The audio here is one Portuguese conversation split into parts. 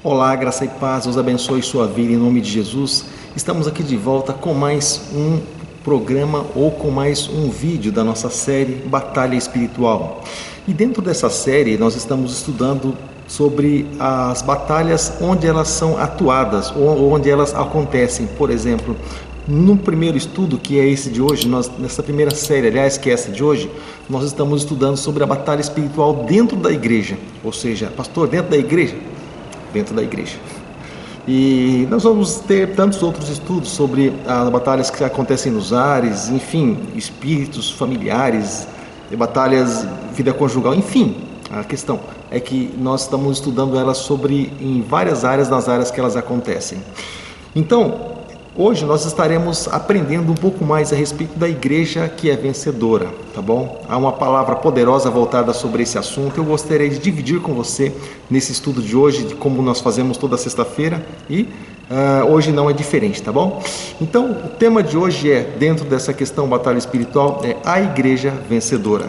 Olá, graça e paz, Deus abençoe sua vida em nome de Jesus. Estamos aqui de volta com mais um programa ou com mais um vídeo da nossa série Batalha Espiritual. E dentro dessa série nós estamos estudando sobre as batalhas onde elas são atuadas ou onde elas acontecem. Por exemplo, no primeiro estudo, que é esse de hoje, nessa primeira série, aliás, que é essa de hoje, nós estamos estudando sobre a batalha espiritual dentro da igreja. Ou seja, pastor, dentro da igreja? Dentro da igreja. E nós vamos ter tantos outros estudos sobre as batalhas que acontecem nos ares, enfim, espíritos familiares, batalhas, vida conjugal, enfim. A questão é que nós estamos estudando elas em várias áreas, nas áreas que elas acontecem. Então, hoje nós estaremos aprendendo um pouco mais a respeito da igreja que é vencedora, tá bom? Há uma palavra poderosa voltada sobre esse assunto. Eu gostaria de dividir com você nesse estudo de hoje, de como nós fazemos toda sexta-feira, e hoje não é diferente, tá bom? Então, o tema de hoje é, dentro dessa questão batalha espiritual, é a igreja vencedora.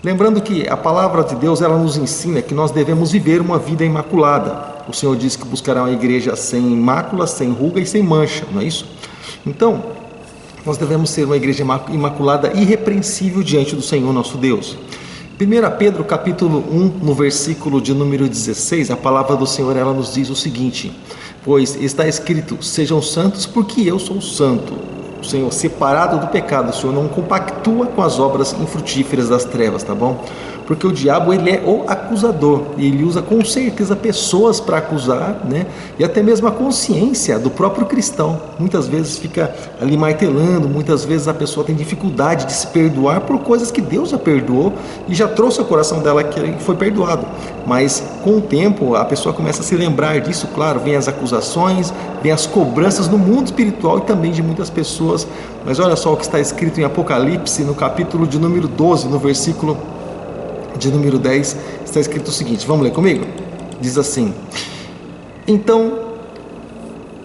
Lembrando que a palavra de Deus, ela nos ensina que nós devemos viver uma vida imaculada. O Senhor disse que buscará uma igreja sem mácula, sem ruga e sem mancha, não é isso? Então, nós devemos ser uma igreja imaculada, irrepreensível diante do Senhor nosso Deus. 1 Pedro capítulo 1, no versículo de número 16, a palavra do Senhor, ela nos diz o seguinte: pois está escrito, sejam santos porque eu sou santo. O Senhor, separado do pecado, o Senhor não compactua com as obras infrutíferas das trevas, tá bom? Porque o diabo, ele é o acusador, e ele usa com certeza pessoas para acusar, né? E até mesmo a consciência do próprio cristão. Muitas vezes fica ali martelando, muitas vezes a pessoa tem dificuldade de se perdoar por coisas que Deus já perdoou e já trouxe ao coração dela que foi perdoado. Mas com o tempo a pessoa começa a se lembrar disso, claro, vem as acusações, vem as cobranças no mundo espiritual e também de muitas pessoas. Mas olha só o que está escrito em Apocalipse, no capítulo de número 12, no versículo de número 10, está escrito o seguinte, vamos ler comigo? Diz assim: então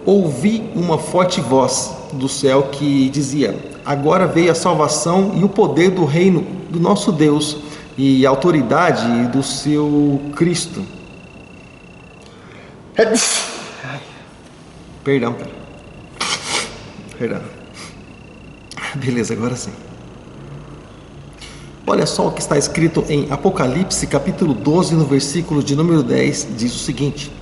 ouvi uma forte voz do céu que dizia, agora veio a salvação e o poder do reino do nosso Deus e a autoridade do seu Cristo. Perdão. Beleza, agora sim. Olha só o que está escrito em Apocalipse, capítulo 12, no versículo de número 10, diz o seguinte: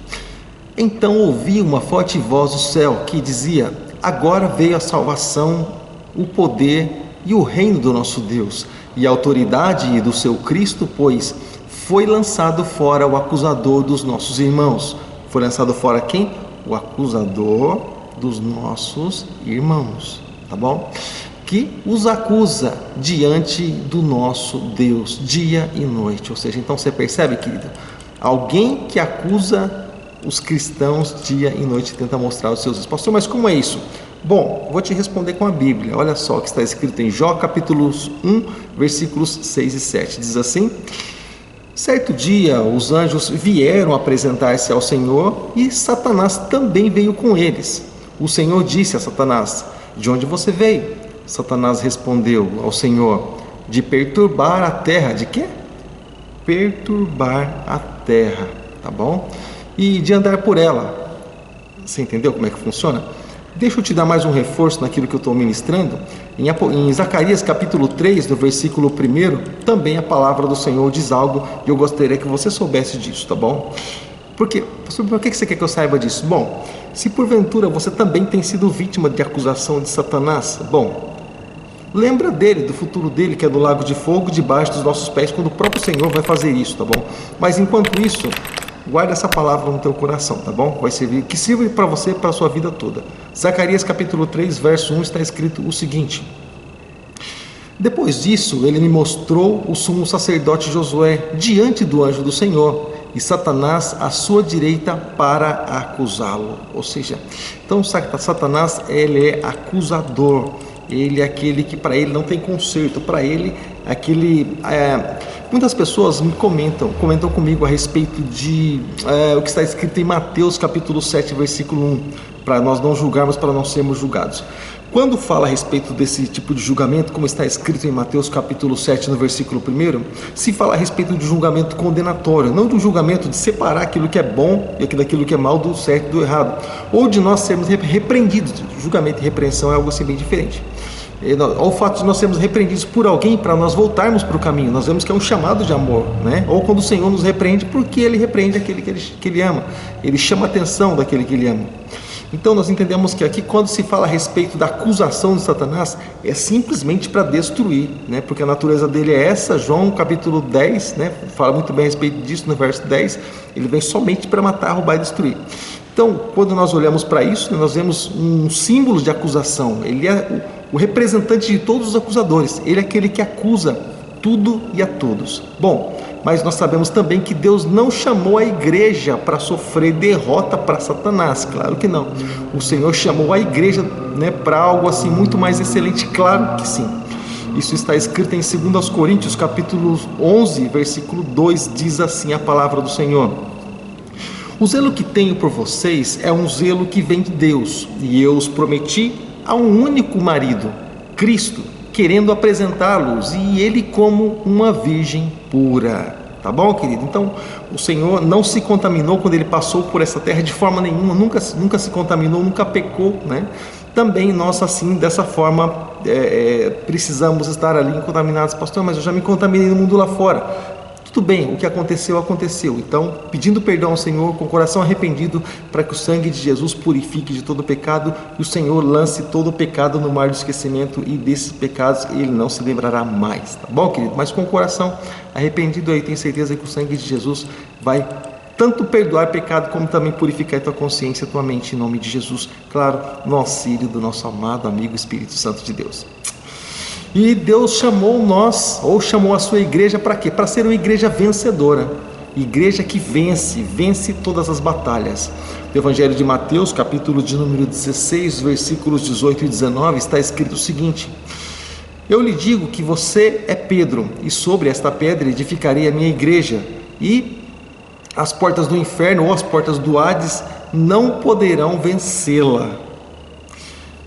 então ouvi uma forte voz do céu que dizia, agora veio a salvação, o poder e o reino do nosso Deus, e a autoridade do seu Cristo, pois foi lançado fora o acusador dos nossos irmãos. Foi lançado fora quem? O acusador dos nossos irmãos, tá bom? Que os acusa diante do nosso Deus, dia e noite. Ou seja, então você percebe, querido, alguém que acusa os cristãos dia e noite, tenta mostrar os seus erros. Pastor, mas como é isso? Bom, vou te responder com a Bíblia. Olha só o que está escrito em Jó, capítulo 1, versículos 6 e 7. Diz assim: certo dia os anjos vieram apresentar-se ao Senhor e Satanás também veio com eles. O Senhor disse a Satanás, de onde você veio? Satanás respondeu ao Senhor, de perturbar a terra. De quê? Perturbar a terra, tá bom? E de andar por ela. Você entendeu como é que funciona? Deixa eu te dar mais um reforço naquilo que eu estou ministrando. Em Zacarias capítulo 3, no versículo 1, também a palavra do Senhor diz algo e eu gostaria que você soubesse disso, tá bom? Por quê? Por que você quer que eu saiba disso? Bom, se porventura você também tem sido vítima de acusação de Satanás, bom, lembra dele, do futuro dele, que é do lago de fogo, debaixo dos nossos pés, quando o próprio Senhor vai fazer isso, tá bom? Mas enquanto isso, guarda essa palavra no teu coração, tá bom? Vai servir, que sirva para você, para a sua vida toda. Zacarias capítulo 3, verso 1, está escrito o seguinte: depois disso, ele me mostrou o sumo sacerdote Josué diante do anjo do Senhor, e Satanás à sua direita para acusá-lo. Ou seja, então Satanás, ele é acusador. Ele é aquele que para ele não tem conserto, para ele muitas pessoas me comentam comigo a respeito de o que está escrito em Mateus capítulo 7, versículo 1, para nós não julgarmos, para não sermos julgados. Quando fala a respeito desse tipo de julgamento, como está escrito em Mateus capítulo 7, no versículo 1, se fala a respeito de julgamento condenatório, não de um julgamento de separar aquilo que é bom e daquilo que é mal, do certo e do errado, ou de nós sermos repreendidos. Julgamento e repreensão é algo assim bem diferente. Ao fato de nós sermos repreendidos por alguém para nós voltarmos para o caminho, nós vemos que é um chamado de amor, né? Ou quando o Senhor nos repreende, porque Ele repreende aquele que Ele ama, Ele chama a atenção daquele que Ele ama. Então nós entendemos que aqui, quando se fala a respeito da acusação de Satanás, é simplesmente para destruir, né? Porque a natureza dele é essa. João capítulo 10, né? Fala muito bem a respeito disso no verso 10, ele vem somente para matar, roubar e destruir. Então, quando nós olhamos para isso, nós vemos um símbolo de acusação. Ele é o representante de todos os acusadores, ele é aquele que acusa tudo e a todos. Bom, mas nós sabemos também que Deus não chamou a igreja para sofrer derrota para Satanás, claro que não. O Senhor chamou a igreja, né, para algo assim muito mais excelente, claro que sim. Isso está escrito em 2 Coríntios capítulo 11, versículo 2, diz assim a palavra do Senhor: o zelo que tenho por vocês é um zelo que vem de Deus, e eu os prometi a um único marido, Cristo, querendo apresentá-los, e ele como uma virgem pura. Tá bom, querido? Então, o Senhor não se contaminou quando Ele passou por essa terra de forma nenhuma, nunca se contaminou, nunca pecou, né? Também nós, assim, dessa forma, precisamos estar ali incontaminados. Pastor, mas eu já me contaminei no mundo lá fora. Tudo bem, o que aconteceu, aconteceu. Então, pedindo perdão ao Senhor, com o coração arrependido, para que o sangue de Jesus purifique de todo pecado, e o Senhor lance todo o pecado no mar do esquecimento, e desses pecados Ele não se lembrará mais. Tá bom, querido? Mas com o coração arrependido aí, tenho certeza que o sangue de Jesus vai tanto perdoar pecado, como também purificar a tua consciência, a tua mente, em nome de Jesus. Claro, no auxílio do nosso amado amigo Espírito Santo de Deus. E Deus chamou nós, ou chamou a sua igreja para quê? Para ser uma igreja vencedora, igreja que vence todas as batalhas. No Evangelho de Mateus, capítulo de número 16, versículos 18 e 19, está escrito o seguinte: eu lhe digo que você é Pedro, e sobre esta pedra edificarei a minha igreja, e as portas do inferno ou as portas do Hades não poderão vencê-la.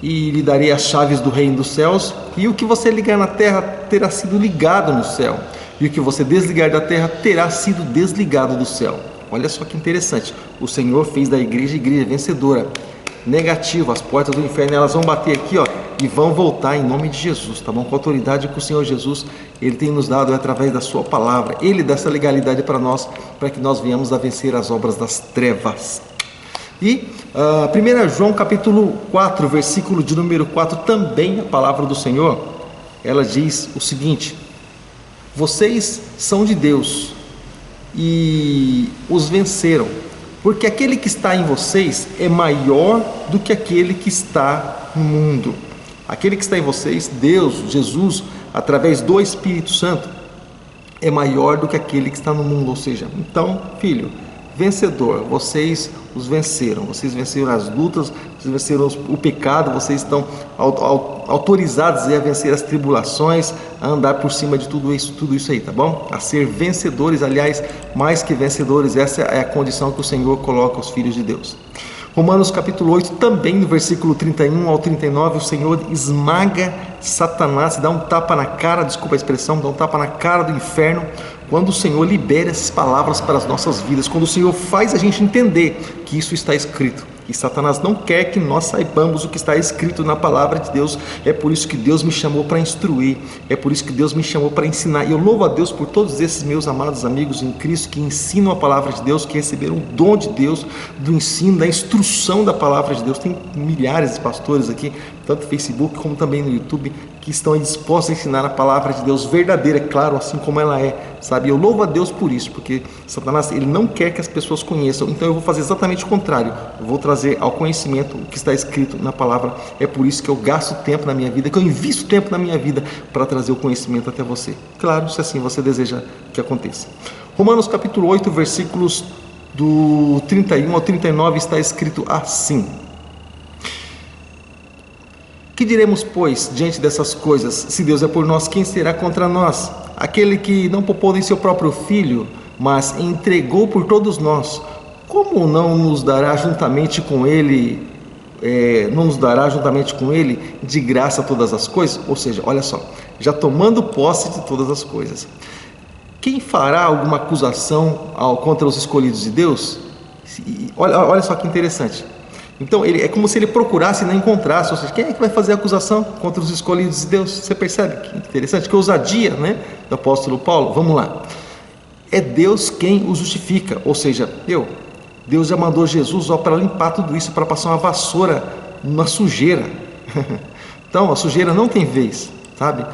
E lhe darei as chaves do reino dos céus, e o que você ligar na terra terá sido ligado no céu, e o que você desligar da terra terá sido desligado do céu. Olha só que interessante, o Senhor fez da igreja vencedora. Negativo, as portas do inferno, elas vão bater aqui, ó, e vão voltar em nome de Jesus, tá bom? Com a autoridade que o Senhor Jesus, Ele tem nos dado através da sua palavra. Ele dá essa legalidade para nós, para que nós venhamos a vencer as obras das trevas. E 1 João capítulo 4, versículo de número 4, também a palavra do Senhor, ela diz o seguinte: vocês são de Deus e os venceram, porque aquele que está em vocês é maior do que aquele que está no mundo. Aquele que está em vocês, Deus, Jesus, através do Espírito Santo, é maior do que aquele que está no mundo. Ou seja, então, filho, vencedor, vocês os venceram, vocês venceram as lutas, vocês venceram o pecado, vocês estão autorizados a vencer as tribulações, a andar por cima de tudo isso aí, tá bom? A ser vencedores, aliás, mais que vencedores, essa é a condição que o Senhor coloca aos filhos de Deus. Romanos capítulo 8, também no versículo 31 ao 39, o Senhor esmaga Satanás, dá um tapa na cara, desculpa a expressão, dá um tapa na cara do inferno, quando o Senhor libera essas palavras para as nossas vidas, quando o Senhor faz a gente entender que isso está escrito. E Satanás não quer que nós saibamos o que está escrito na palavra de Deus. É por isso que Deus me chamou para instruir, é por isso que Deus me chamou para ensinar. E eu louvo a Deus por todos esses meus amados amigos em Cristo que ensinam a palavra de Deus, que receberam o dom de Deus, do ensino, da instrução da palavra de Deus. Tem milhares de pastores aqui, tanto no Facebook como também no YouTube, que estão dispostos a ensinar a palavra de Deus verdadeira, claro, assim como ela é, sabe? Eu louvo a Deus por isso, porque Satanás, ele não quer que as pessoas conheçam. Então eu vou fazer exatamente o contrário, eu vou trazer ao conhecimento o que está escrito na palavra. É por isso que eu gasto tempo na minha vida, que eu invisto tempo na minha vida para trazer o conhecimento até você, claro, se assim você deseja que aconteça. Romanos capítulo 8, versículos do 31 ao 39 está escrito assim: que diremos, pois, diante dessas coisas? Se Deus é por nós, quem será contra nós? Aquele que não poupou nem seu próprio filho, mas entregou por todos nós, como não nos dará juntamente com ele não nos dará juntamente com ele de graça todas as coisas? Ou seja, olha só, já tomando posse de todas as coisas, quem fará alguma acusação contra os escolhidos de Deus? Olha só que interessante. Então, é como se ele procurasse e não encontrasse. Ou seja, quem é que vai fazer a acusação contra os escolhidos de Deus? Você percebe que interessante? Que ousadia, né, do apóstolo Paulo. Vamos lá. É Deus quem o justifica. Ou seja, Deus já mandou Jesus para limpar tudo isso, para passar uma vassoura na sujeira. Então, a sujeira não tem vez, sabe?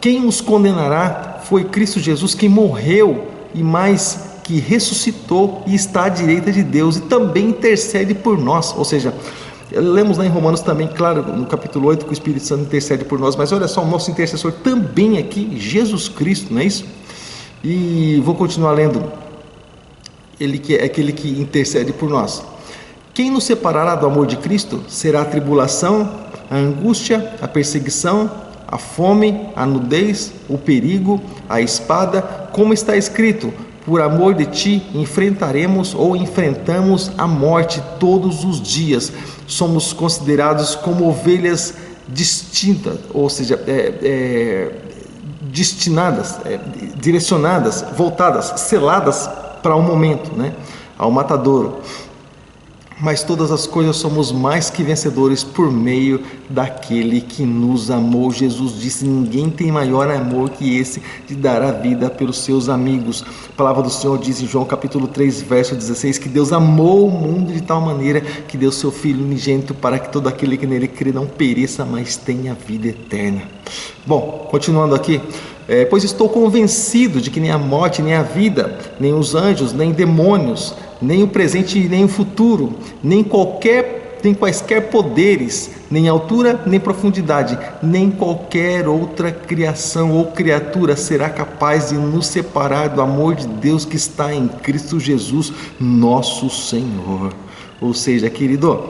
Quem os condenará foi Cristo Jesus, que morreu e mais que ressuscitou e está à direita de Deus e também intercede por nós. Ou seja, lemos lá em Romanos também, claro, no capítulo 8, que o Espírito Santo intercede por nós, mas olha só, o nosso intercessor também aqui, Jesus Cristo, não é isso? E vou continuar lendo. Ele que é aquele que intercede por nós. Quem nos separará do amor de Cristo? Será a tribulação, a angústia, a perseguição, a fome, a nudez, o perigo, a espada, como está escrito: por amor de ti enfrentamos a morte todos os dias. Somos considerados como ovelhas distintas, ou seja, destinadas, direcionadas, voltadas, seladas para um momento, né, ao matadouro. Mas todas as coisas somos mais que vencedores por meio daquele que nos amou. Jesus disse: ninguém tem maior amor que esse, de dar a vida pelos seus amigos. A palavra do Senhor diz em João capítulo 3, verso 16, que Deus amou o mundo de tal maneira que deu seu Filho unigênito, para que todo aquele que nele crê não pereça, mas tenha vida eterna. Bom, continuando aqui. Pois estou convencido de que nem a morte, nem a vida, nem os anjos, nem demônios, nem o presente nem o futuro, nem quaisquer poderes, nem altura, nem profundidade, nem qualquer outra criação ou criatura será capaz de nos separar do amor de Deus que está em Cristo Jesus, nosso Senhor. Ou seja, querido,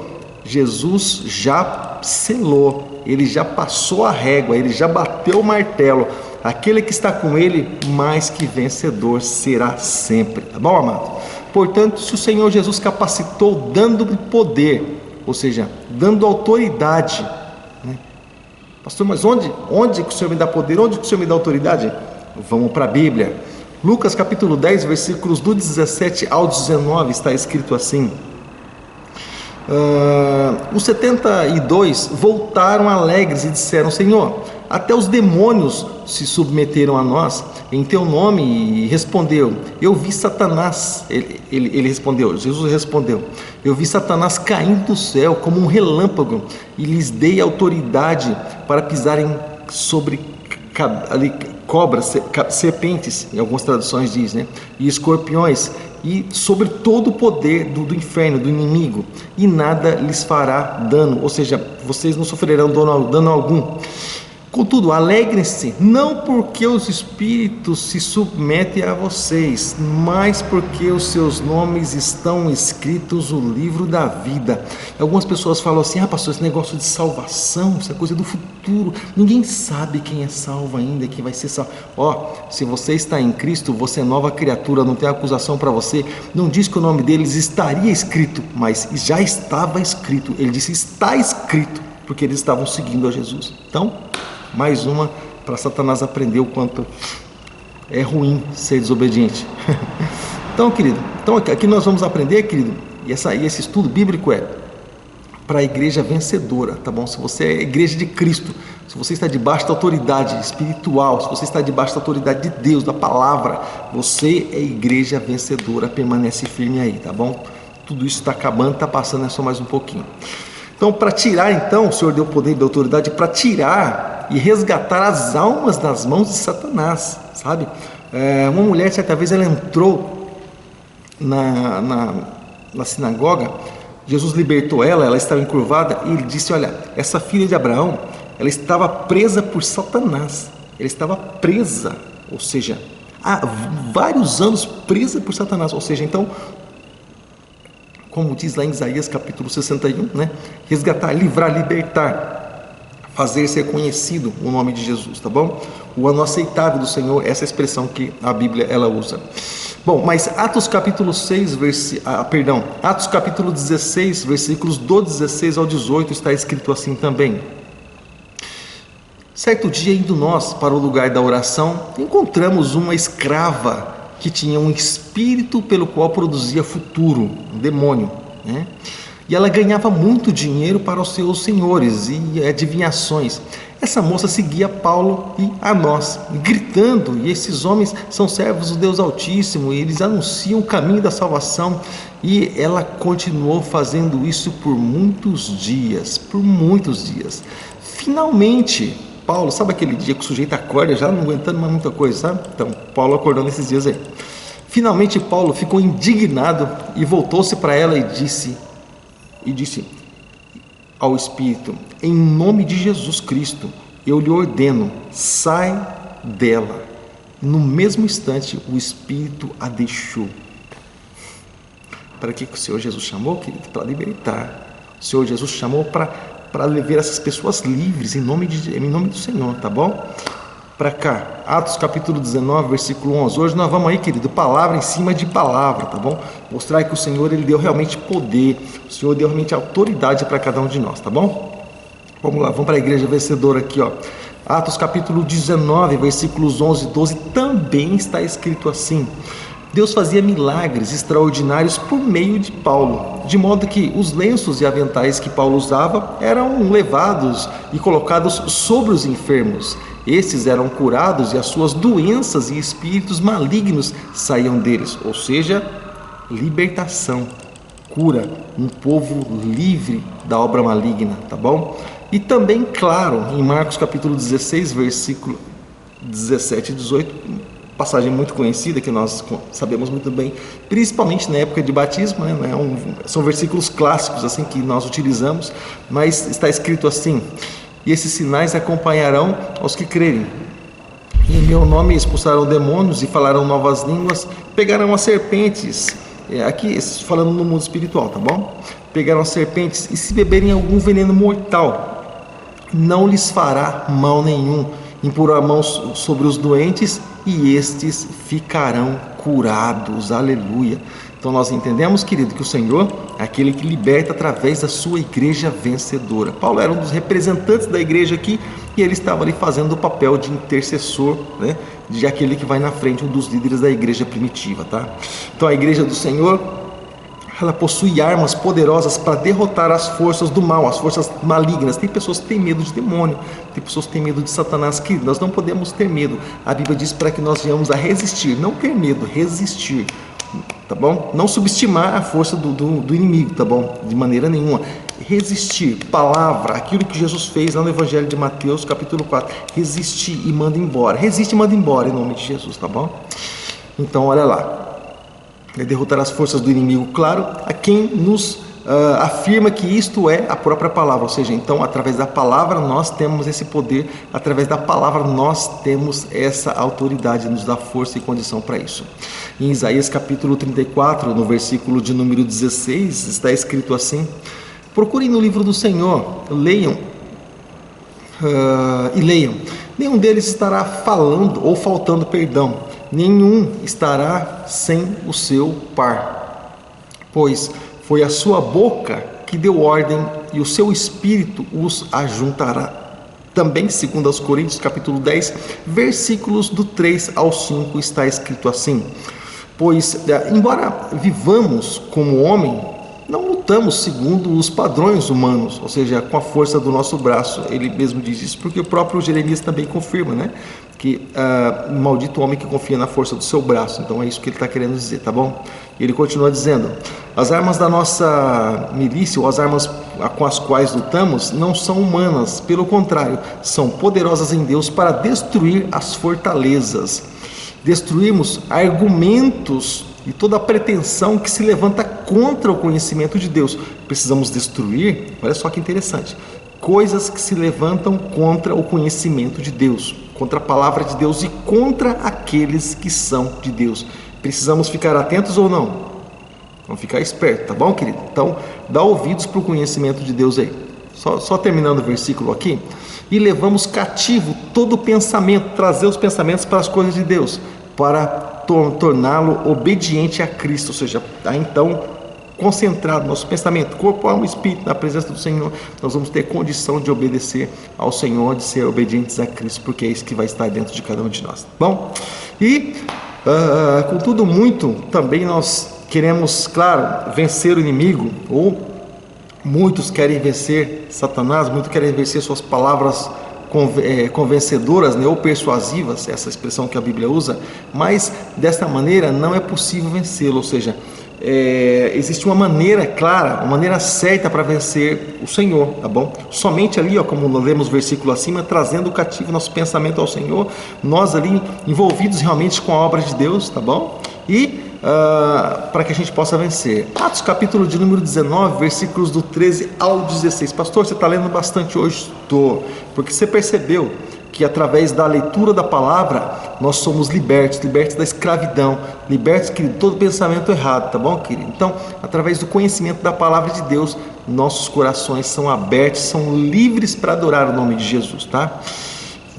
Jesus já selou, ele já passou a régua, ele já bateu o martelo. Aquele que está com ele, mais que vencedor será sempre, tá bom, amado? Portanto, se o Senhor Jesus capacitou dando poder, ou seja, dando autoridade, né? Pastor, mas onde que o Senhor me dá poder? Onde que o Senhor me dá autoridade? Vamos para a Bíblia. Lucas capítulo 10, versículos do 17 ao 19, está escrito assim: os 72 voltaram alegres e disseram: Senhor, até os demônios se submeteram a nós em teu nome. E respondeu: eu vi Satanás. Ele respondeu, Jesus respondeu: eu vi Satanás caindo do céu como um relâmpago, e lhes dei autoridade para pisarem sobre cobras, serpentes, em algumas traduções diz, né, e escorpiões, e sobre todo o poder do inferno, do inimigo, e nada lhes fará dano. Ou seja, vocês não sofrerão dano algum. Contudo, alegrem-se, não porque os espíritos se submetem a vocês, mas porque os seus nomes estão escritos no livro da vida. Algumas pessoas falam assim: pastor, esse negócio de salvação, isso é coisa do futuro, ninguém sabe quem é salvo ainda, quem vai ser salvo. Se você está em Cristo, você é nova criatura, não tem acusação para você. Não diz que o nome deles estaria escrito, mas já estava escrito. Ele disse: está escrito, porque eles estavam seguindo a Jesus. Então, mais uma para Satanás aprender o quanto é ruim ser desobediente. Então, querido, aqui nós vamos aprender, querido, e esse estudo bíblico é para a igreja vencedora, tá bom? Se você é a igreja de Cristo, se você está debaixo da autoridade espiritual, se você está debaixo da autoridade de Deus, da palavra, você é igreja vencedora, permanece firme aí, tá bom? Tudo isso está acabando, está passando, é só mais um pouquinho. Então, para tirar, o Senhor deu poder e autoridade para tirar e resgatar as almas das mãos de Satanás, sabe? Uma mulher, certa vez, ela entrou na sinagoga. Jesus libertou ela estava encurvada, e ele disse: olha, essa filha de Abraão, ela estava presa por Satanás, ela estava presa, ou seja, há vários anos presa por Satanás, ou seja, então, como diz lá em Isaías capítulo 61, né? Resgatar, livrar, libertar, fazer ser conhecido o nome de Jesus, tá bom? O ano aceitável do Senhor, essa expressão que a Bíblia ela usa. Bom, mas Atos capítulo 16, versículos do 16 ao 18, está escrito assim também. Certo dia, indo nós para o lugar da oração, encontramos uma escrava que tinha um espírito pelo qual produzia futuro, um demônio, né? E ela ganhava muito dinheiro para os seus senhores e adivinhações. Essa moça seguia Paulo e a nós, gritando, e esses homens são servos do Deus Altíssimo, e eles anunciam o caminho da salvação, e ela continuou fazendo isso por muitos dias. Finalmente, Paulo, sabe aquele dia que o sujeito acorda já não aguentando mais muita coisa, sabe? Então, Paulo acordou nesses dias aí. Finalmente, Paulo ficou indignado e voltou-se para ela e disse ao Espírito: em nome de Jesus Cristo, eu lhe ordeno, sai dela. No mesmo instante, o Espírito a deixou. Para que o Senhor Jesus chamou, querido? Para libertar. O Senhor Jesus chamou para levar essas pessoas livres, em nome do Senhor, tá bom? Para cá, Atos capítulo 19, versículo 11. Hoje nós vamos aí, querido, palavra em cima de palavra, tá bom? Mostrar que o Senhor, Ele deu realmente poder, o Senhor deu realmente autoridade para cada um de nós, tá bom? Vamos lá, vamos para a igreja vencedora aqui, ó. Atos capítulo 19, versículos 11 e 12, também está escrito assim: Deus fazia milagres extraordinários por meio de Paulo, de modo que os lenços e aventais que Paulo usava eram levados e colocados sobre os enfermos. Esses eram curados e as suas doenças e espíritos malignos saíam deles, ou seja, libertação, cura, um povo livre da obra maligna, tá bom? E também, claro, em Marcos capítulo 16, versículo 17 e 18, passagem muito conhecida que nós sabemos muito bem, principalmente na época de batismo, né? São versículos clássicos assim que nós utilizamos, mas está escrito assim: e esses sinais acompanharão aos que crerem. Em meu nome expulsarão demônios e falarão novas línguas, pegarão as serpentes, aqui falando no mundo espiritual, tá bom? Pegarão as serpentes, e se beberem algum veneno mortal, não lhes fará mal nenhum. Imporão a mão sobre os doentes e estes ficarão curados. Aleluia. Então nós entendemos, querido, que o Senhor é aquele que liberta através da sua igreja vencedora. Paulo era um dos representantes da igreja aqui e ele estava ali fazendo o papel de intercessor, né, de aquele que vai na frente, um dos líderes da igreja primitiva, tá? Então a igreja do Senhor, ela possui armas poderosas para derrotar as forças do mal, as forças malignas. Tem pessoas que têm medo de demônio, tem pessoas que têm medo de Satanás, que nós não podemos ter medo. A Bíblia diz para que nós venhamos a resistir, não ter medo, resistir, tá bom? Não subestimar a força do inimigo, tá bom? De maneira nenhuma. Resistir, palavra, aquilo que Jesus fez lá no Evangelho de Mateus, capítulo 4. Resistir e manda embora. Resiste e manda embora em nome de Jesus, tá bom? Então, olha lá. Derrotar as forças do inimigo, claro, a quem nos afirma que isto é a própria palavra, ou seja, então através da palavra nós temos esse poder, através da palavra nós temos essa autoridade, nos dá força e condição para isso. Em Isaías capítulo 34, no versículo de número 16, está escrito assim: procurem no livro do Senhor, leiam, nenhum deles estará falando ou faltando perdão, nenhum estará sem o seu par, pois foi a sua boca que deu ordem e o seu espírito os ajuntará. Também, segundo aos Coríntios, capítulo 10, versículos do 3 ao 5, está escrito assim: pois, embora vivamos como homem, não lutamos segundo os padrões humanos, ou seja, com a força do nosso braço. Ele mesmo diz isso porque o próprio Jeremias também confirma, né? Que maldito homem que confia na força do seu braço. Então é isso que ele está querendo dizer, tá bom? E ele continua dizendo: as armas da nossa milícia, ou as armas com as quais lutamos, não são humanas, pelo contrário, são poderosas em Deus para destruir as fortalezas. Destruímos argumentos e toda a pretensão que se levanta contra o conhecimento de Deus. Precisamos destruir, olha só que interessante, coisas que se levantam contra o conhecimento de Deus, contra a palavra de Deus e contra aqueles que são de Deus. Precisamos ficar atentos ou não? Vamos ficar espertos, tá bom, querido? Então, dá ouvidos para o conhecimento de Deus aí. Só terminando o versículo aqui. E levamos cativo todo o pensamento, trazer os pensamentos para as coisas de Deus, para torná-lo obediente a Cristo, ou seja, a então concentrado nosso pensamento, corpo, alma e espírito na presença do Senhor, nós vamos ter condição de obedecer ao Senhor, de ser obedientes a Cristo, porque é isso que vai estar dentro de cada um de nós. Bom, e contudo muito, também nós queremos, claro, vencer o inimigo, ou muitos querem vencer Satanás, muitos querem vencer suas palavras convencedoras, né, ou persuasivas, essa expressão que a Bíblia usa, mas desta maneira não é possível vencê-lo, ou seja, existe uma maneira clara, uma maneira certa para vencer o Senhor, tá bom? Somente ali, ó, como lemos o versículo acima, trazendo o cativo nosso pensamento ao Senhor, nós ali envolvidos realmente com a obra de Deus, tá bom? E para que a gente possa vencer. Atos capítulo de número 19, versículos do 13 ao 16. Pastor, você está lendo bastante hoje? Estou, porque você percebeu que através da leitura da palavra nós somos libertos da escravidão, libertos, querido, de todo pensamento errado, tá bom, querido? Então, através do conhecimento da palavra de Deus, nossos corações são abertos, são livres para adorar o nome de Jesus, tá?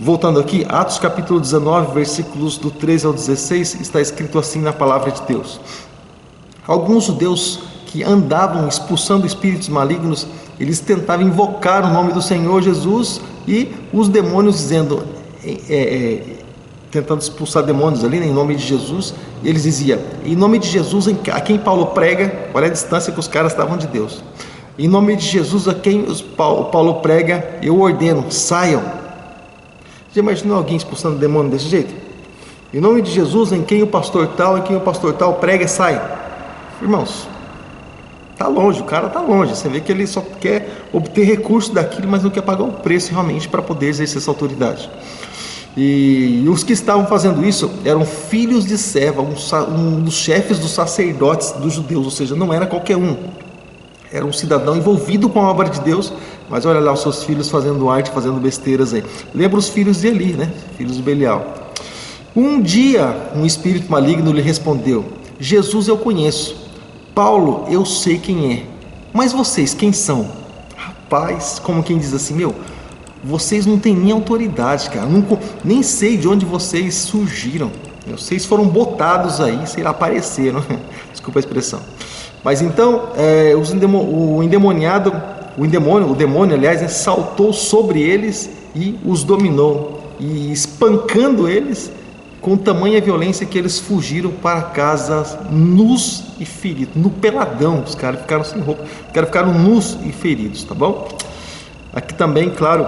Voltando aqui, Atos capítulo 19, versículos do 13 ao 16, está escrito assim na palavra de Deus: alguns judeus que andavam expulsando espíritos malignos, eles tentavam invocar o nome do Senhor Jesus, e os demônios dizendo, tentando expulsar demônios ali, né, em nome de Jesus, e eles diziam, em nome de Jesus a quem Paulo prega, olha a distância que os caras estavam de Deus, em nome de Jesus a quem Paulo prega, eu ordeno, saiam. Já imaginou alguém expulsando demônio desse jeito? Em nome de Jesus, em quem o pastor tal prega, sai. Irmãos, tá longe, o cara tá longe. Você vê que ele só quer obter recurso daquilo, mas não quer pagar o preço realmente para poder exercer essa autoridade. E os que estavam fazendo isso eram filhos de Seva, um dos chefes dos sacerdotes dos judeus, ou seja, não era qualquer um. Era um cidadão envolvido com a obra de Deus, mas olha lá os seus filhos fazendo arte, fazendo besteiras aí. Lembra os filhos de Eli, né? Filhos de Belial. Um dia, um espírito maligno lhe respondeu: Jesus eu conheço, Paulo eu sei quem é, mas vocês quem são? Rapaz, como quem diz assim, vocês não têm nem autoridade, cara, nem sei de onde vocês surgiram, vocês foram botados aí, sei lá, apareceram, desculpa a expressão. Mas então, o demônio, aliás, saltou sobre eles e os dominou, e espancando eles com tamanha violência que eles fugiram para casa nus e feridos, no peladão, os caras ficaram sem roupa, os caras ficaram nus e feridos, tá bom? Aqui também, claro,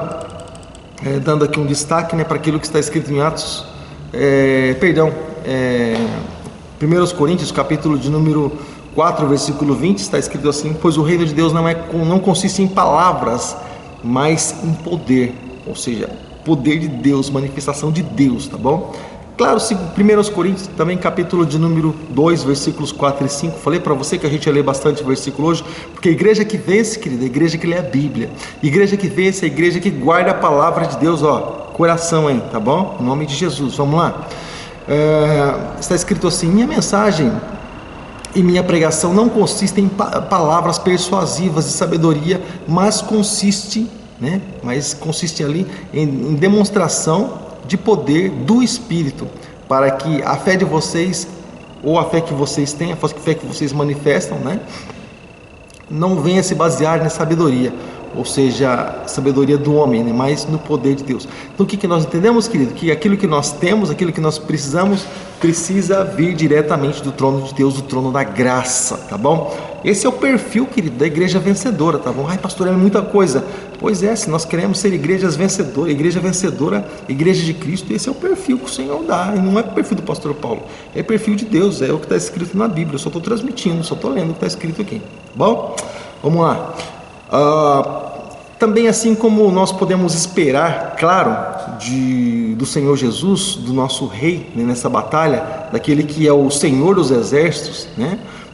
dando aqui um destaque, né, para aquilo que está escrito em Atos, 1 Coríntios, capítulo de número 4, versículo 20, está escrito assim: pois o reino de Deus não consiste em palavras, mas em poder, ou seja, poder de Deus, manifestação de Deus, tá bom? Claro, 1 Coríntios, também capítulo de número 2, versículos 4 e 5, falei para você que a gente ia ler bastante versículo hoje, porque a igreja que vence, querida, a igreja que lê a Bíblia, igreja que vence, a igreja que guarda a palavra de Deus, coração aí, tá bom? Em nome de Jesus, vamos lá. Está escrito assim: minha mensagem e minha pregação não consiste em palavras persuasivas de sabedoria, mas consiste ali em demonstração de poder do Espírito, para que a fé de vocês, ou a fé que vocês têm, a fé que vocês manifestam, não venha se basear na sabedoria, ou seja, sabedoria do homem, mas no poder de Deus. Então o que nós entendemos, querido? Que aquilo que nós temos, aquilo que nós precisamos, precisa vir diretamente do trono de Deus, do trono da graça, tá bom? Esse é o perfil, querido, da igreja vencedora, tá bom? Ai, pastor, é muita coisa. Pois é, se nós queremos ser igreja vencedora, igreja de Cristo, esse é o perfil que o Senhor dá, e não é o perfil do pastor Paulo, é o perfil de Deus, é o que está escrito na Bíblia. Eu só estou transmitindo, só estou lendo o que está escrito aqui, tá bom? Vamos lá. Também, assim como nós podemos esperar, claro, do Senhor Jesus, do nosso rei, nessa batalha, daquele que é o Senhor dos exércitos,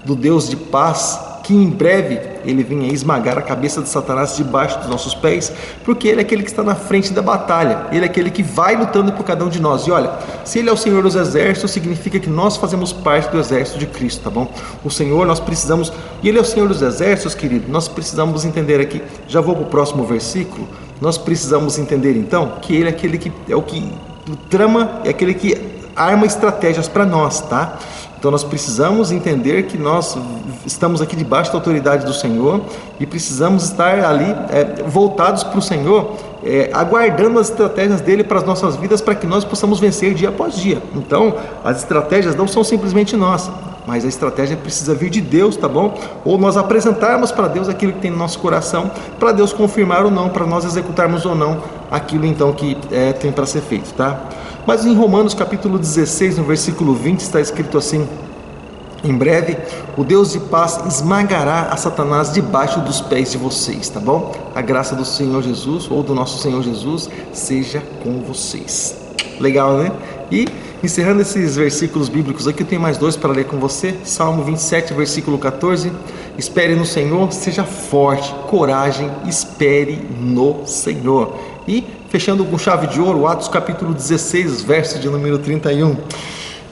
do Deus de paz, que em breve ele venha esmagar a cabeça de Satanás debaixo dos nossos pés, porque ele é aquele que está na frente da batalha, ele é aquele que vai lutando por cada um de nós. E olha, se ele é o Senhor dos exércitos, significa que nós fazemos parte do exército de Cristo, tá bom? O Senhor, nós precisamos, e ele é o Senhor dos exércitos, querido, nós precisamos entender aqui, já vou para o próximo versículo, nós precisamos entender então que ele é aquele que é o que trama, é aquele que arma estratégias para nós, tá? Então nós precisamos entender que nós estamos aqui debaixo da autoridade do Senhor e precisamos estar ali voltados para o Senhor, aguardando as estratégias dele para as nossas vidas, para que nós possamos vencer dia após dia. Então as estratégias não são simplesmente nossas, mas a estratégia precisa vir de Deus, tá bom? Ou nós apresentarmos para Deus aquilo que tem no nosso coração, para Deus confirmar ou não, para nós executarmos ou não aquilo então que tem para ser feito, tá? Mas em Romanos capítulo 16, no versículo 20, está escrito assim: em breve o Deus de paz esmagará a Satanás debaixo dos pés de vocês, tá bom? A graça do Senhor Jesus, ou do nosso Senhor Jesus, seja com vocês. Legal, né? E encerrando esses versículos bíblicos aqui, eu tenho mais dois para ler com você. Salmo 27, versículo 14: espere no Senhor, seja forte, coragem, espere no Senhor. E fechando com chave de ouro, Atos capítulo 16, verso de número 31.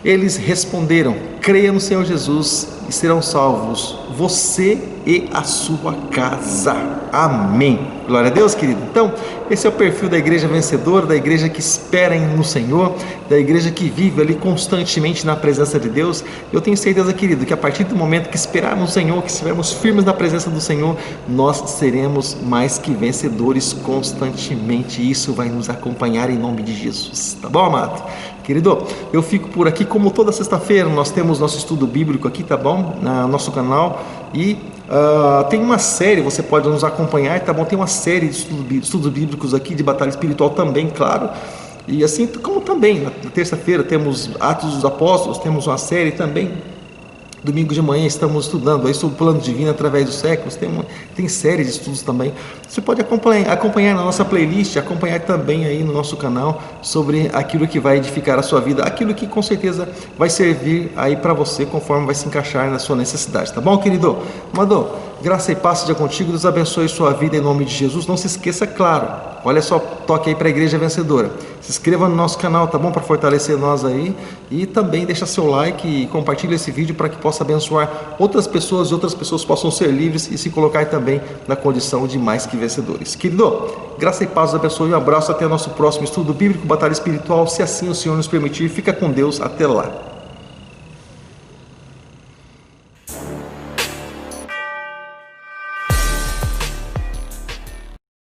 Eles responderam: creia no Senhor Jesus e serão salvos, você e a sua casa. Amém. Glória a Deus, querido. Então, esse é o perfil da igreja vencedora, da igreja que espera no Senhor, da igreja que vive ali constantemente na presença de Deus. Eu tenho certeza, querido, que a partir do momento que esperarmos no Senhor, que estivermos firmes na presença do Senhor, nós seremos mais que vencedores constantemente. Isso vai nos acompanhar em nome de Jesus. Tá bom, amado? Querido, eu fico por aqui, como toda sexta-feira nós temos nosso estudo bíblico aqui, tá bom? No nosso canal. E tem uma série, você pode nos acompanhar, tá bom? Tem uma série de estudos bíblicos aqui, de batalha espiritual também, claro. E assim como também, na terça-feira temos Atos dos Apóstolos, temos uma série também. Domingo de manhã estamos estudando aí sobre o plano divino através dos séculos. Tem série de estudos também. Você pode acompanhar na nossa playlist, acompanhar também aí no nosso canal sobre aquilo que vai edificar a sua vida, aquilo que com certeza vai servir aí para você conforme vai se encaixar na sua necessidade, tá bom, querido? Amado, graça e paz seja contigo, Deus abençoe sua vida em nome de Jesus. Não se esqueça, claro, olha só, toque aí para a Igreja Vencedora. Se inscreva no nosso canal, tá bom? Para fortalecer nós aí. E também deixa seu like e compartilhe esse vídeo para que possa abençoar outras pessoas e outras pessoas possam ser livres e se colocar também na condição de mais que vencedores. Querido, graça e paz, abençoe, um abraço, até o nosso próximo estudo bíblico, batalha espiritual, se assim o Senhor nos permitir. Fica com Deus, até lá.